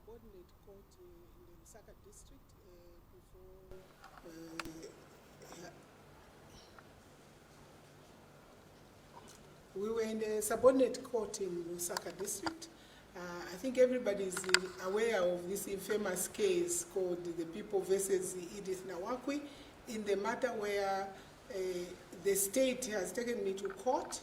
subordinate court in the Lusaka district before we were in the subordinate court in Lusaka district. I think everybody is aware of this infamous case called the People versus Edith Nawakwi, in the matter where the state has taken me to court,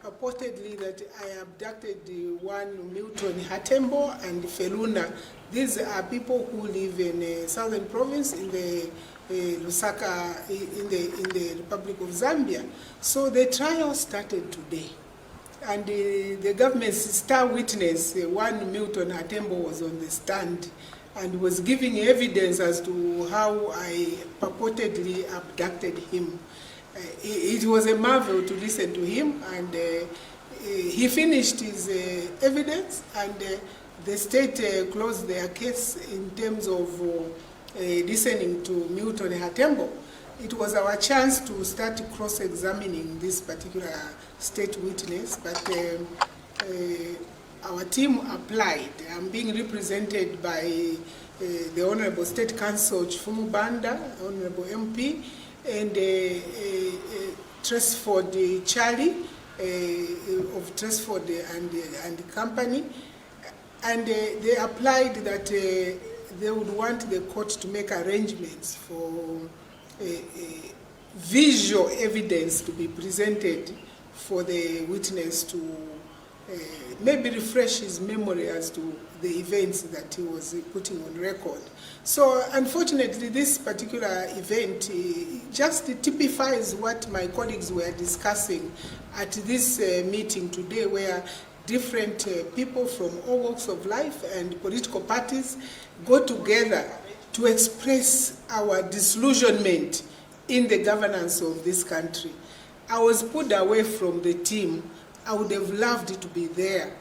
purportedly that I abducted one Milton Hatembo and Feluna. These are people who live in southern province in the Lusaka, in the Republic of Zambia. So the trial started today. And the government's star witness, one Milton Hatembo, was on the stand and was giving evidence as to how I purportedly abducted him. It was a marvel to listen to him, and he finished his evidence, and the state closed their case in terms of listening to Milton Hatembo. It was our chance to start cross-examining this particular state witness, but our team applied. I'm being represented by the Honorable State Counsel Chifumu Banda, Honorable MP, and Tresford Charlie of Tresford and Company, and they applied that they would want the court to make arrangements for visual evidence to be presented for the witness to maybe refresh his memory as to the events that he was putting on record. So unfortunately, this particular event just typifies what my colleagues were discussing at this meeting today, where different people from all walks of life and political parties go together to express our disillusionment in the governance of this country. I was pulled away from the team. I would have loved to be there.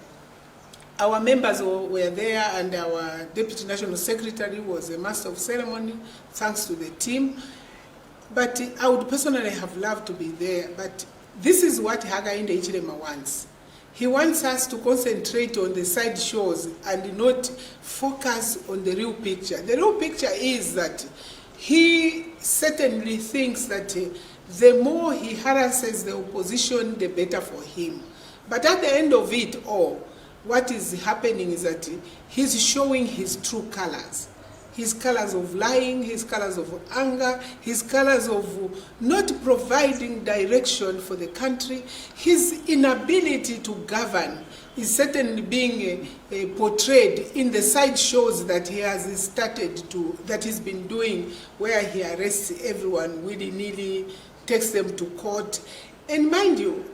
Our members were there, and our Deputy National Secretary was a master of ceremony, thanks to the team. But I would personally have loved to be there. But this is what Hakainde Hichilema wants. He wants us to concentrate on the side shows and not focus on the real picture. The real picture is that he certainly thinks that the more he harasses the opposition, the better for him. But at the end of it all, what is happening is that he's showing his true colors. His colors of lying, his colors of anger, his colors of not providing direction for the country. His inability to govern is certainly being portrayed in the side shows that he has started to, that he's been doing, where he arrests everyone willy-nilly, takes them to court. And mind you,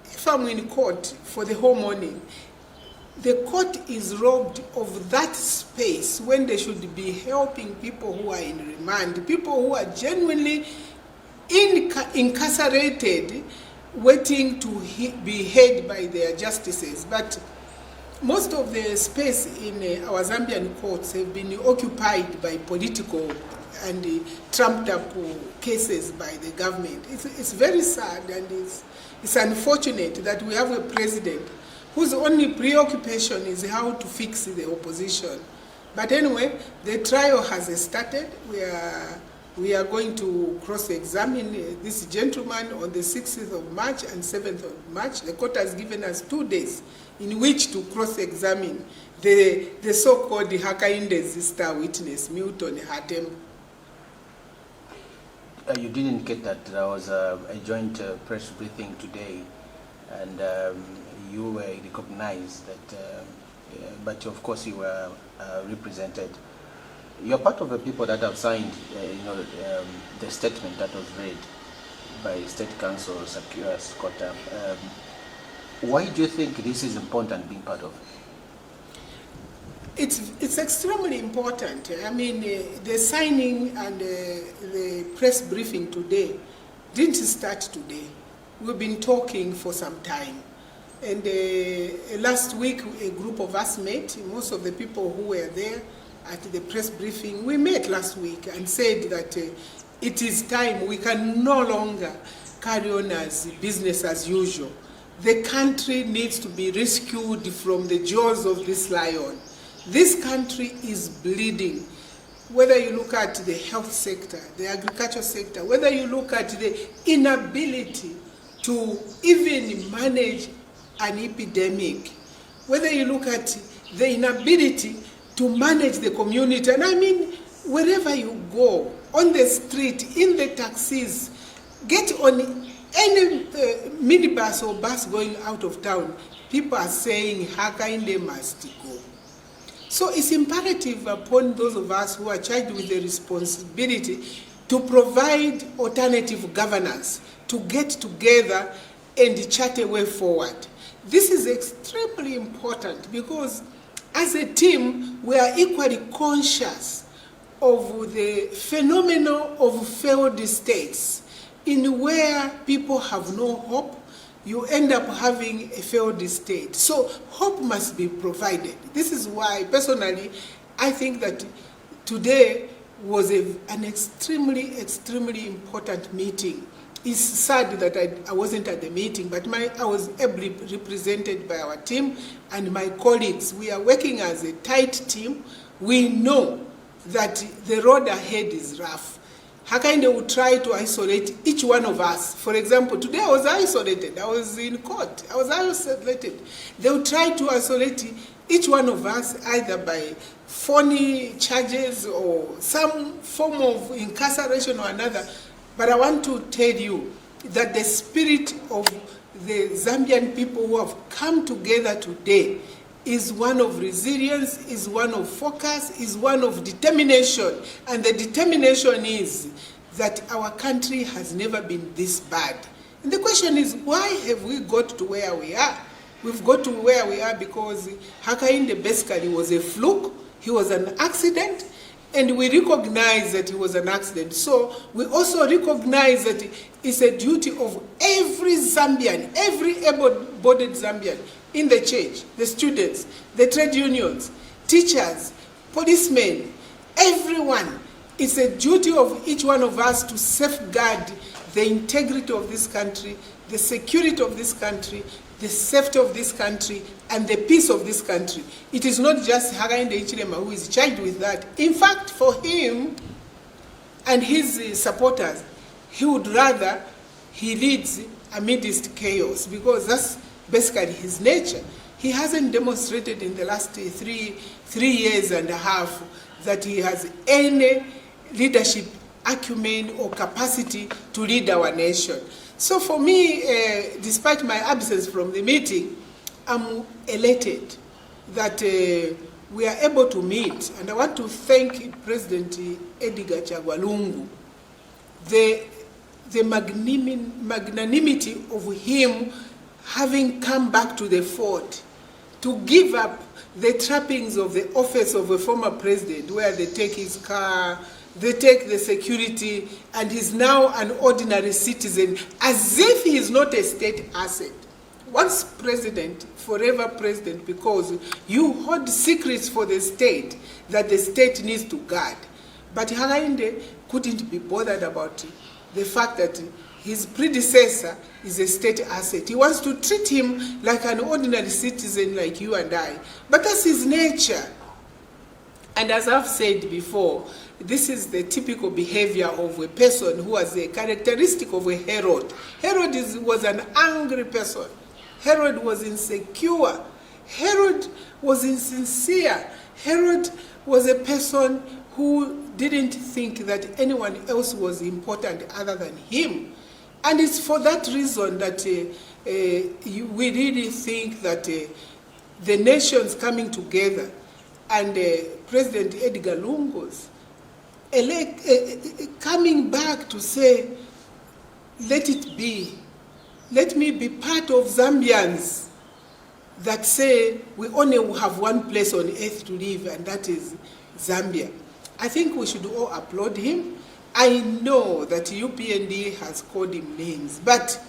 if I'm in court for the whole morning, the court is robbed of that space when they should be helping people who are in remand, people who are genuinely incarcerated, waiting to be heard by their justices. But most of the space in our Zambian courts have been occupied by political and trumped up cases by the government. It's very sad, and it's unfortunate that we have a president whose only preoccupation is how to fix the opposition. But anyway, the trial has started. We are going to cross-examine this gentleman on the 6th of March and 7th of March. The court has given us 2 days in which to cross-examine the so-called Hakainde's star witness, Milton Hatembo. You didn't get that. There was a joint press briefing today, and you were recognized that, but of course you were represented. You're part of the people that have signed, the statement that was read by State Counsel Sakira Scotta. Why do you think this is important, being part of it? It's extremely important. I mean, the signing and the press briefing today didn't start today. We've been talking for some time. And last week, a group of us met. Most of the people who were there at the press briefing, we met last week and said that it is time. We can no longer carry on as business as usual. The country needs to be rescued from the jaws of this lion. This country is bleeding. Whether you look at the health sector, the agriculture sector, whether you look at the inability to even manage an epidemic, whether you look at the inability to manage the community, and I mean, wherever you go, on the street, in the taxis, get on any minibus or bus going out of town, people are saying Hakainde must go. So it's imperative upon those of us who are charged with the responsibility to provide alternative governance, to get together and chart a way forward. This is extremely important because as a team, we are equally conscious of the phenomenon of failed states, in where people have no hope, you end up having a failed state. So hope must be provided. This is why, personally, I think that today was an extremely, extremely important meeting. It's sad that I wasn't at the meeting, but I was ably represented by our team and my colleagues. We are working as a tight team. We know that the road ahead is rough. Hakainde will try to isolate each one of us. For example, today I was isolated. I was in court. I was isolated. They will try to isolate each one of us either by phony charges or some form of incarceration or another. But I want to tell you that the spirit of the Zambian people who have come together today is one of resilience, is one of focus, is one of determination. And the determination is that our country has never been this bad. And the question is, why have we got to where we are? We've got to where we are because Hakainde basically was a fluke. He was an accident, and we recognize that he was an accident. So we also recognize that it's a duty of every Zambian, every able-bodied Zambian, in the church, the students, the trade unions, teachers, policemen, everyone. It's a duty of each one of us to safeguard the integrity of this country, the security of this country, the safety of this country, and the peace of this country. It is not just Hakainde Hichilema who is charged with that. In fact, for him and his supporters, he would rather he leads amidst chaos, because that's basically his nature. He hasn't demonstrated in the last three years and a half that he has any leadership acumen or capacity to lead our nation. So for me, despite my absence from the meeting, I'm elated that we are able to meet. And I want to thank President Edgar Chagwa-Lungu, the magnanimity of him having come back to the fort to give up the trappings of the office of a former president, where they take his car, they take the security, and he's now an ordinary citizen, as if he is not a state asset. Once president, forever president, because you hold secrets for the state that the state needs to guard. But Hakainde couldn't be bothered about the fact that his predecessor is a state asset. He wants to treat him like an ordinary citizen like you and I. But that's his nature. And as I've said before, this is the typical behavior of a person who has a characteristic of a Herod. Herod was an angry person. Herod was insecure. Herod was insincere. Herod was a person who didn't think that anyone else was important other than him. And it's for that reason that we really think that the nations coming together and President Edgar Lungu's coming back to say, let it be. Let me be part of Zambians that say we only have one place on earth to live, and that is Zambia. I think we should all applaud him. I know that UPND has called him names, but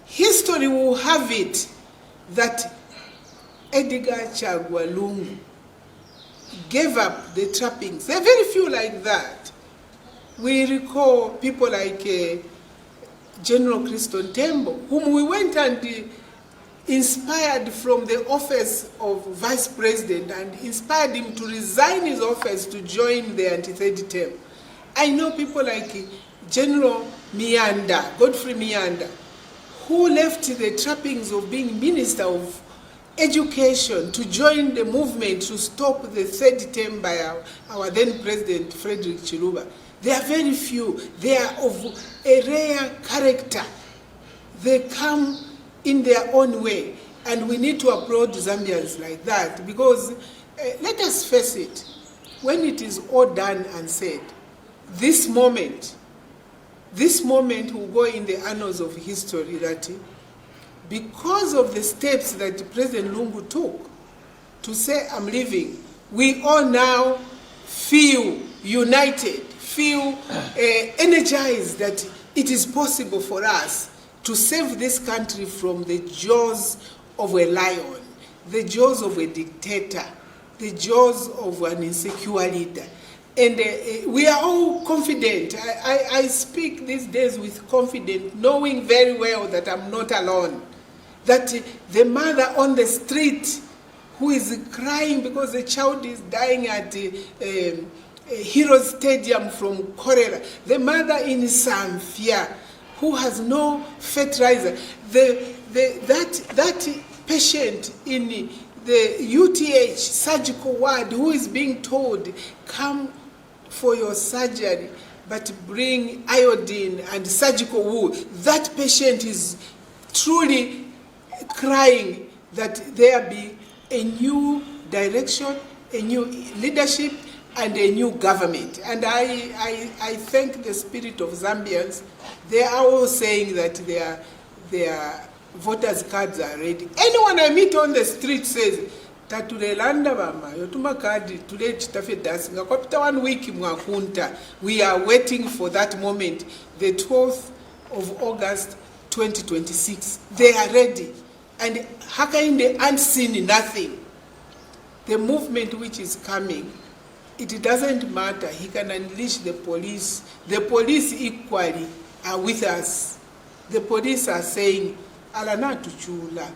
history will have it that Edgar Chagwa-Lungu gave up the trappings. There are very few like that. We recall people like General Christon Tembo, whom we went and inspired from the office of vice president and inspired him to resign his office to join the anti-third term. I know people like General Miyanda, Godfrey Miyanda, who left the trappings of being Minister of Education to join the movement to stop the third term by our then President Frederick Chiluba. They are very few. They are of a rare character. They come in their own way, and we need to applaud Zambians like that, because let us face it, when it is all done and said, this moment will go in the annals of history, that because of the steps that President Lungu took to say, I'm leaving, we all now feel united, feel energized that it is possible for us to save this country from the jaws of a lion, the jaws of a dictator, the jaws of an insecure leader. And we are all confident. I speak these days with confidence, knowing very well that I'm not alone. That the mother on the street who is crying because the child is dying at Heroes Stadium from cholera, the mother in Samfia who has no fertilizer, that patient in the UTH surgical ward who is being told, come for your surgery, but bring iodine and surgical wool. That patient is truly crying that there be a new direction, a new leadership, and a new government. And I thank the spirit of Zambians. They are all saying that their voters' cards are ready. Anyone I meet on the street says, Tatulelanda mama, yotuma kadi tule chitafe dasi. Ngakopita 1 week mwakunta. We are waiting for that moment, the 12th of August 2026. They are ready. And hakainde unseen nothing. The movement which is coming, it doesn't matter. He can unleash the police. The police equally are with us. The police are saying, Alana tuchula.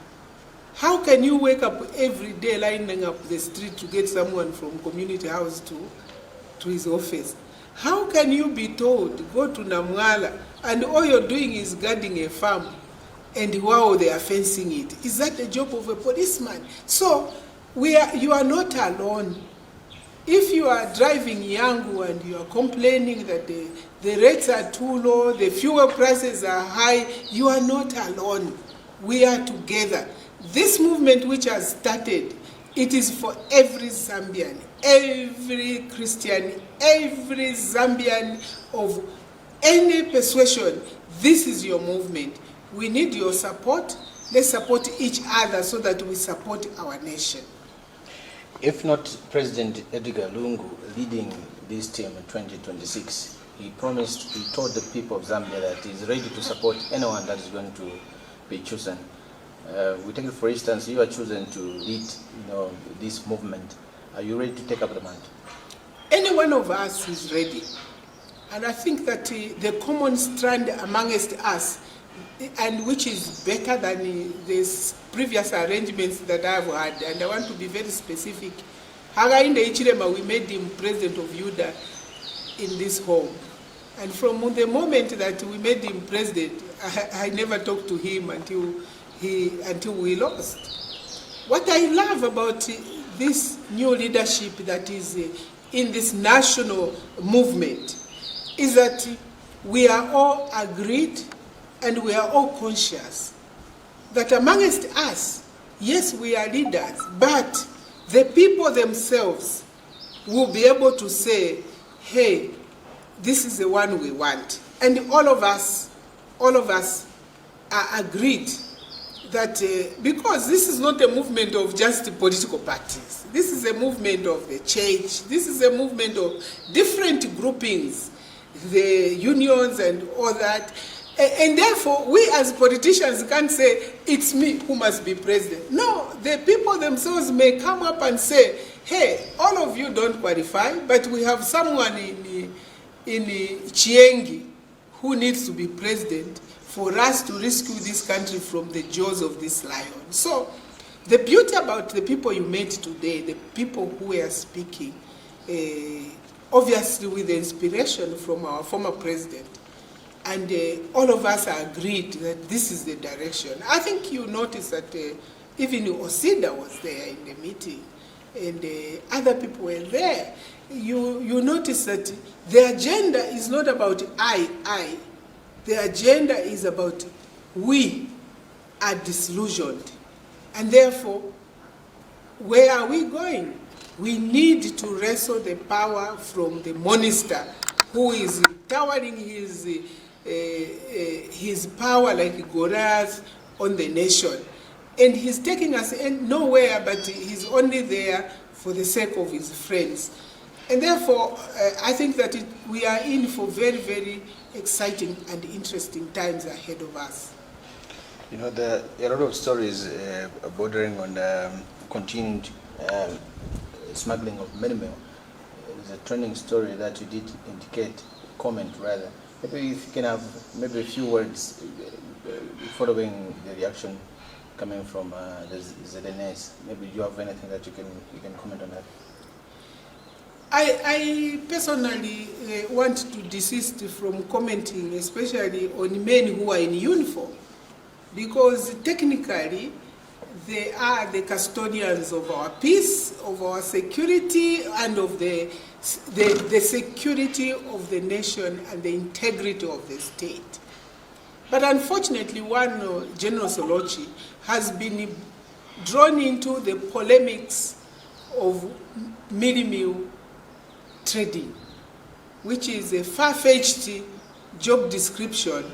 How can you wake up every day lining up the street to get someone from community house to his office? How can you be told, go to Namwala, and all you're doing is guarding a farm, and wow, they are fencing it? Is that the job of a policeman? So you are not alone. If you are driving Yangu and you are complaining that the rates are too low, the fuel prices are high, you are not alone. We are together. This movement which has started, it is for every Zambian, every Christian, every Zambian of any persuasion. This is your movement. We need your support. Let's support each other so that we support our nation. If not President Edgar Lungu leading this team in 2026, he told the people of Zambia that he's ready to support anyone that is going to be chosen. We take it, for instance, you are chosen to lead, this movement. Are you ready to take up the mantle? Any one of us is ready. And I think that the common strand amongst us, and which is better than the previous arrangements that I've had, and I want to be very specific. Hagainde Ichirema, we made him president of UDA in this home. And from the moment that we made him president, I never talked to him until we lost. What I love about this new leadership that is in this national movement is that we are all agreed and we are all conscious that amongst us, yes, we are leaders, but the people themselves will be able to say, hey, this is the one we want. And all of us are agreed that because this is not a movement of just political parties. This is a movement of the church. This is a movement of different groupings, the unions and all that. And therefore, we as politicians can't say, it's me who must be president. No, the people themselves may come up and say, hey, all of you don't qualify, but we have someone in Chiengi who needs to be president for us to rescue this country from the jaws of this lion. So the beauty about the people you met today, the people who are speaking, obviously with the inspiration from our former president, and all of us agreed that this is the direction. I think you noticed that even Osida was there in the meeting, and other people were there. You notice that the agenda is not about I. The agenda is about we are disillusioned. And therefore, where are we going? We need to wrestle the power from the monster who is towering his power like Goliath on the nation. And he's taking us nowhere, but he's only there for the sake of his friends. And therefore, I think that we are in for very, very exciting and interesting times ahead of us. You know, there are a lot of stories bordering on continued smuggling of mineral. There's a trending story that you did comment rather. Maybe if you can have maybe a few words following the reaction coming from the ZNS. Maybe you have anything that you can comment on that. I personally want to desist from commenting, especially on men who are in uniform, because technically they are the custodians of our peace, of our security, and of the security of the nation and the integrity of the state. But unfortunately, one General Solochi has been drawn into the polemics of meal trading, which is a far-fetched job description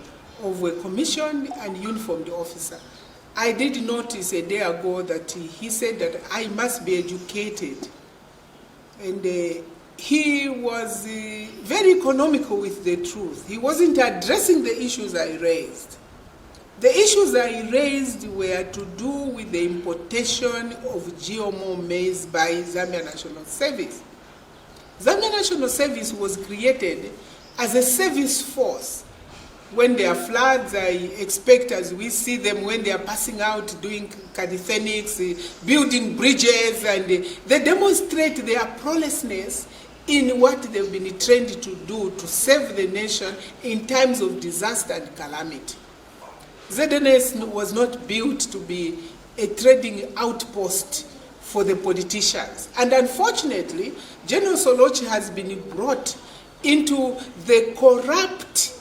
of a commissioned and uniformed officer. I did notice a day ago that he said that I must be educated. And he was very economical with the truth. He wasn't addressing the issues I raised. The issues I raised were to do with the importation of GMO maize by Zambia National Service. Zambia National Service was created as a service force. When there are floods, I expect, as we see them when they are passing out, doing calisthenics, building bridges, and they demonstrate their prowessness in what they've been trained to do to save the nation in times of disaster and calamity. ZNS was not built to be a trading outpost for the politicians. And unfortunately, General Solochi has been brought into the corrupt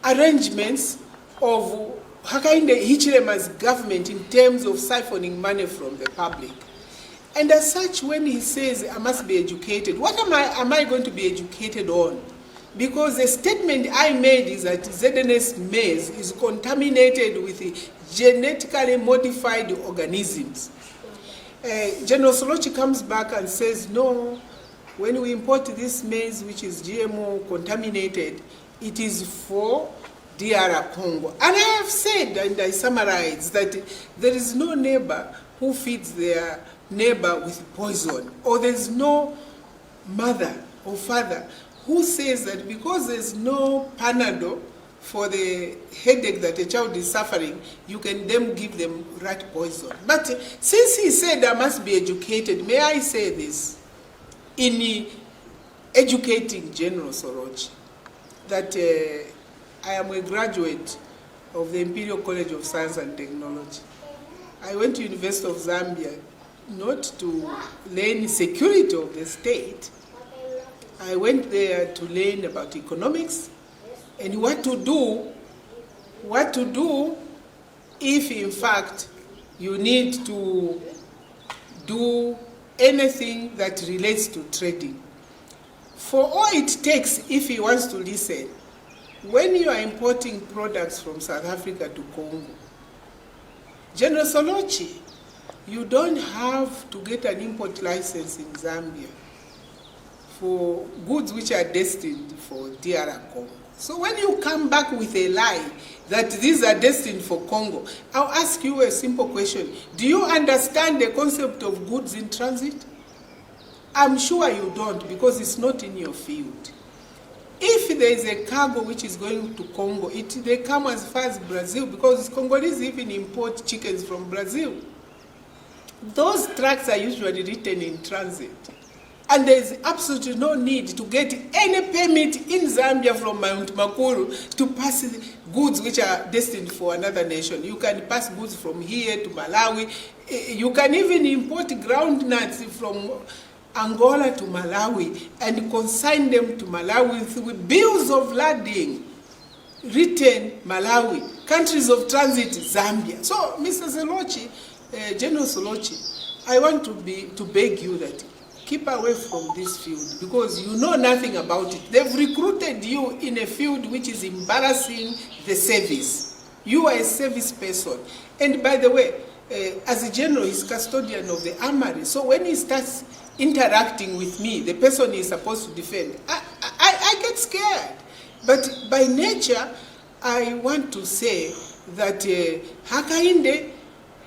arrangements of Hakainde Hichilema's government in terms of siphoning money from the public. And as such, when he says, I must be educated, what am I going to be educated on? Because the statement I made is that ZNS maize is contaminated with genetically modified organisms. General Solochi comes back and says, no, when we import this maize, which is GMO contaminated, it is for DR Congo. And I have said, and I summarize, that there is no neighbor who feeds their neighbor with poison, or there is no mother or father who says that because there is no Panadol for the headache that a child is suffering, you can then give them rat poison. But since he said I must be educated, may I say this, in educating General Solochi, that I am a graduate of the Imperial College of Science and Technology. I went to University of Zambia not to learn security of the state. I went there to learn about economics and what to do if in fact you need to do anything that relates to trading. For all it takes, if he wants to listen, when you are importing products from South Africa to Congo, General Solochi, you don't have to get an import license in Zambia for goods which are destined for DR Congo. So when you come back with a lie that these are destined for Congo, I'll ask you a simple question. Do you understand the concept of goods in transit? I'm sure you don't, because it's not in your field. if there is a cargo which is going to Congo, they come as far as Brazil, because Congolese even import chickens from Brazil. Those trucks are usually written in transit. And there is absolutely no need to get any permit in Zambia from Mount Makuru to pass goods which are destined for another nation. You can pass goods from here to Malawi. You can even import groundnuts from Angola to Malawi and consign them to Malawi with bills of lading written Malawi, countries of transit Zambia. So, Mr. Solochi, General Solochi, I want to beg you that keep away from this field, because you know nothing about it. They've recruited you in a field which is embarrassing the service. You are a service person. And by the way, as a general, he's custodian of the armory. So when he starts interacting with me, the person he's supposed to defend, I get scared. But by nature, I want to say that Hakainde,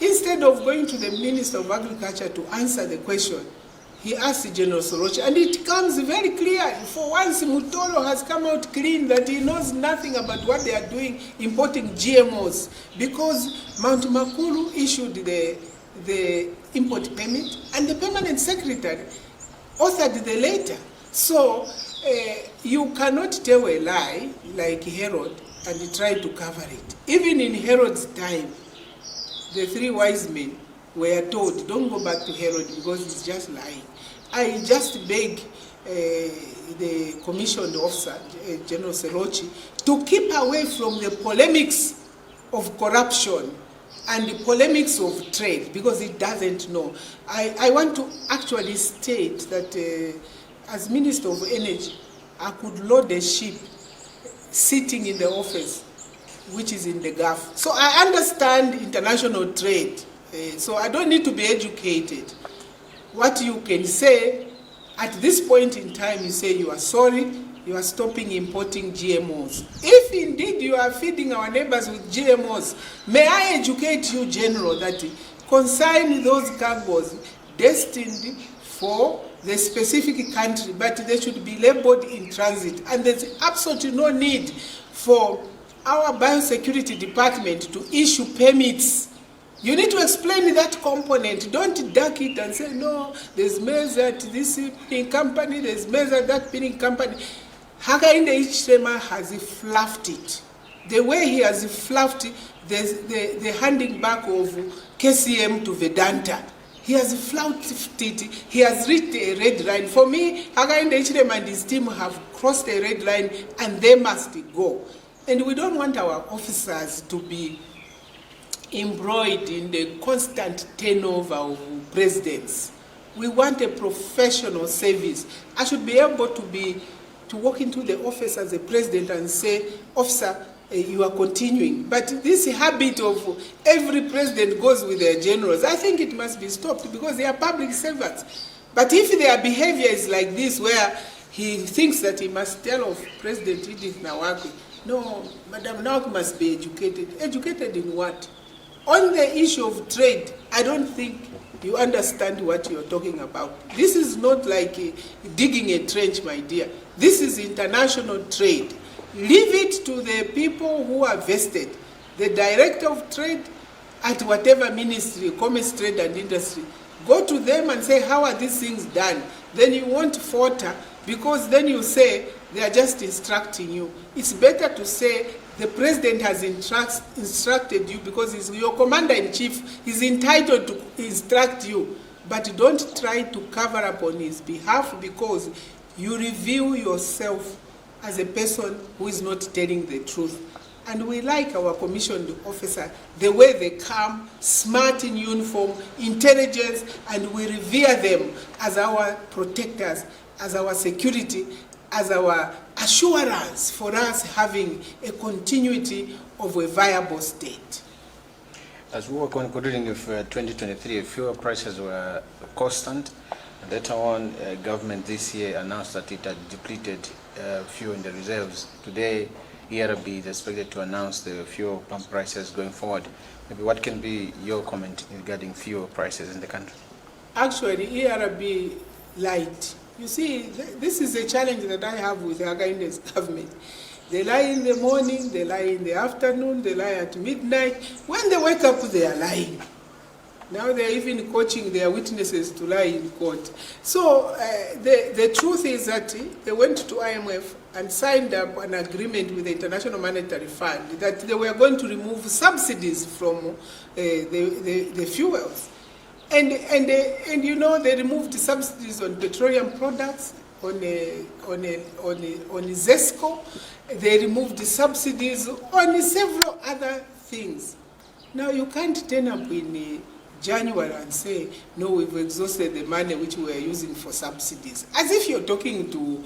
instead of going to the Minister of Agriculture to answer the question, he asked General Solochi, and it comes very clear. For once, Mutoro has come out clean that he knows nothing about what they are doing, importing GMOs, because Mount Makuru issued the import permit, and the permanent secretary authored the letter. So you cannot tell a lie like Herod and try to cover it. Even in Herod's time, the three wise men were told, don't go back to Herod because he's just lying. I just beg the commissioned officer, General Solochi, to keep away from the polemics of corruption and the polemics of trade, because he doesn't know. I want to actually state that as Minister of Energy, I could load a ship sitting in the office, which is in the Gulf. So I understand international trade. So I don't need to be educated. What you can say, at this point in time, you say you are sorry, you are stopping importing GMOs. If indeed you are feeding our neighbors with GMOs, may I educate you, General, that consign those cargoes destined for the specific country, but they should be labeled in transit. And there's absolutely no need for our biosecurity department to issue permits. You need to explain that component. Don't duck it and say, no, there's maize at this pinning company, there's maize at that pinning company. Hakainde Hichilema has fluffed it. The way he has fluffed the handing back of KCM to Vedanta, he has fluffed it. He has reached a red line. For me, Hakainde Hichilema and his team have crossed a red line, and they must go. And we don't want our officers to be embroiled in the constant turnover of presidents. We want a professional service. I should be able to walk into the office as a president and say, officer, you are continuing. But this habit of every president goes with their generals, I think it must be stopped, because they are public servants. But if their behavior is like this, where he thinks that he must tell of President Edith Nawakwi, no, Madam Nawakwi must be educated. Educated in what? On the issue of trade, I don't think you understand what you're talking about. This is not like digging a trench, my dear. This is international trade. Leave it to the people who are vested. The director of trade at whatever ministry, commerce, trade and industry. Go to them and say, how are these things done? Then you won't falter, because then you say they are just instructing you. It's better to say, the president has instructed you because he's your commander-in-chief. He's entitled to instruct you. But don't try to cover up on his behalf, because you reveal yourself as a person who is not telling the truth. And we like our commissioned officer, the way they come, smart in uniform, intelligence, and we revere them as our protectors, as our security, as our assurance for us having a continuity of a viable state. As we were concluding with 2023, fuel prices were constant. Later on, government this year announced that it had depleted fuel in the reserves. Today, ERB is expected to announce the fuel pump prices going forward. Maybe what can be your comment regarding fuel prices in the country? Actually, ERB lied You see, this is a challenge that I have with Hakainde's government. They lie in the morning, they lie in the afternoon, they lie at midnight. When they wake up, they are lying. Now they're even coaching their witnesses to lie in court. So the truth is that they went to IMF and signed up an agreement with the International Monetary Fund that they were going to remove subsidies from the fuels. And you know, they removed subsidies on petroleum products, on ZESCO. They removed the subsidies on several other things. Now you can't turn up in January and say, no, we've exhausted the money which we were using for subsidies. As if you're talking to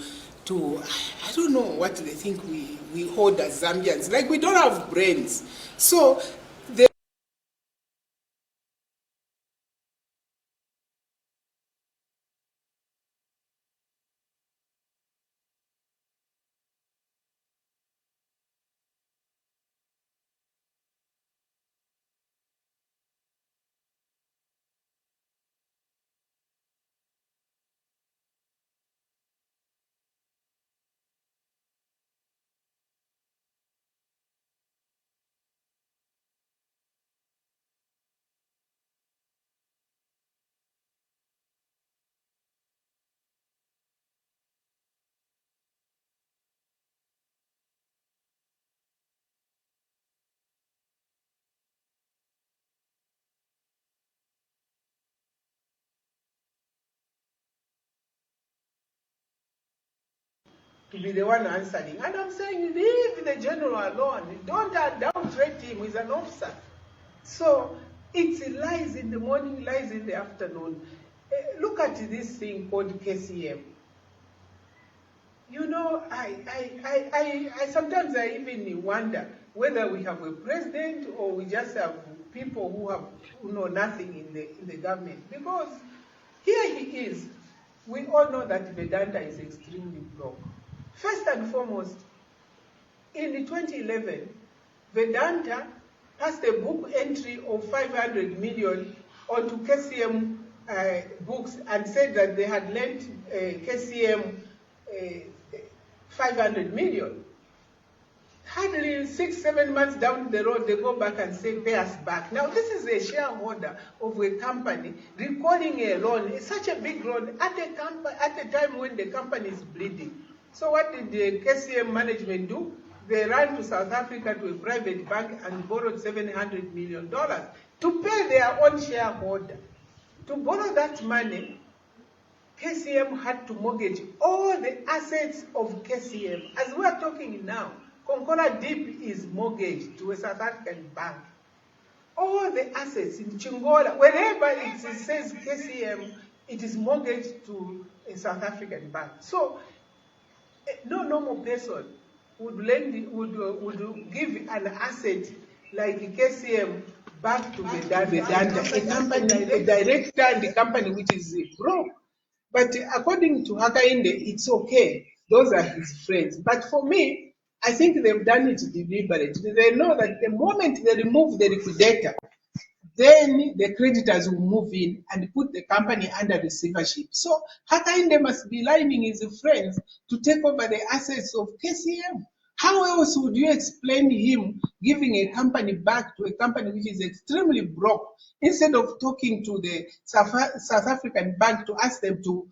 I don't know what they think we hold as Zambians. Like we don't have brains. So to be the one answering. And I'm saying, leave the general alone. Don't downgrade him. He's an officer. So it lies in the morning, lies in the afternoon. Look at this thing called KCM. You know, I sometimes I even wonder whether we have a president or we just have people who know nothing in the government. Because here he is. We all know that Vedanta is extremely broke. First and foremost, in 2011, Vedanta passed a book entry of 500 million onto KCM books and said that they had lent KCM 500 million. Hardly 6-7 months down the road, they go back and say, pay us back. Now, this is a shareholder of a company recalling a loan. It's such a big loan at a time when the company is bleeding. So what did the KCM management do? They ran to South Africa to a private bank and borrowed $700 million to pay their own shareholder. To borrow that money, KCM had to mortgage all the assets of KCM. As we are talking now, Konkora Deep is mortgaged to a South African bank. All the assets in Chingola, wherever it says KCM, it is mortgaged to a South African bank. So no normal person would give an asset like KCM back to Vedanta, a director and a company which is broke. But according to Hakainde, it's okay. Those are his friends. But for me, I think they've done it deliberately. They know that the moment they remove the liquidator, then the creditors will move in and put the company under receivership. So Hakainde must be lining his friends to take over the assets of KCM. How else would you explain him giving a company back to a company which is extremely broke, instead of talking to the South African bank to ask them to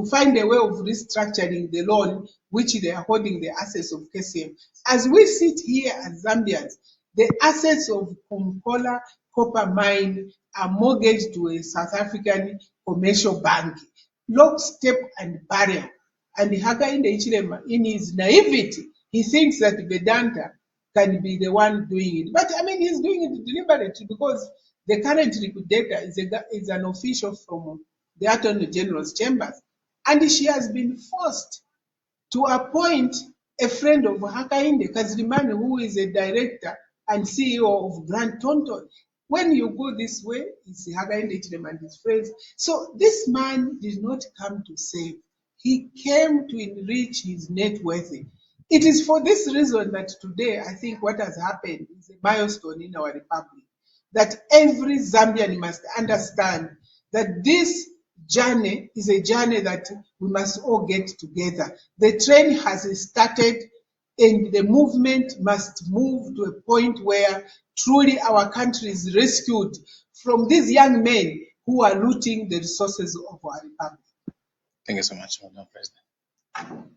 find a way of restructuring the loan which they are holding the assets of KCM? As we sit here as Zambians, the assets of Konkola copper mine are mortgaged to a South African commercial bank, lock, step, and barrel. And Hakainde Hichilema, in his naivety, he thinks that Vedanta can be the one doing it. But I mean, he's doing it deliberately because the current liquidator is an official from the Attorney General's chambers. And she has been forced to appoint a friend of Hakainde, Kazirimani, who is a director and CEO of Grant Thornton. When you go this way, it's Hakainde Hichilema and his friends. So this man did not come to save. He came to enrich his net worth. It is for this reason that today, I think what has happened is a milestone in our republic, that every Zambian must understand that this journey is a journey that we must all get together. The train has started, and the movement must move to a point where truly our country is rescued from these young men who are looting the resources of our republic. Thank you so much, Madam President.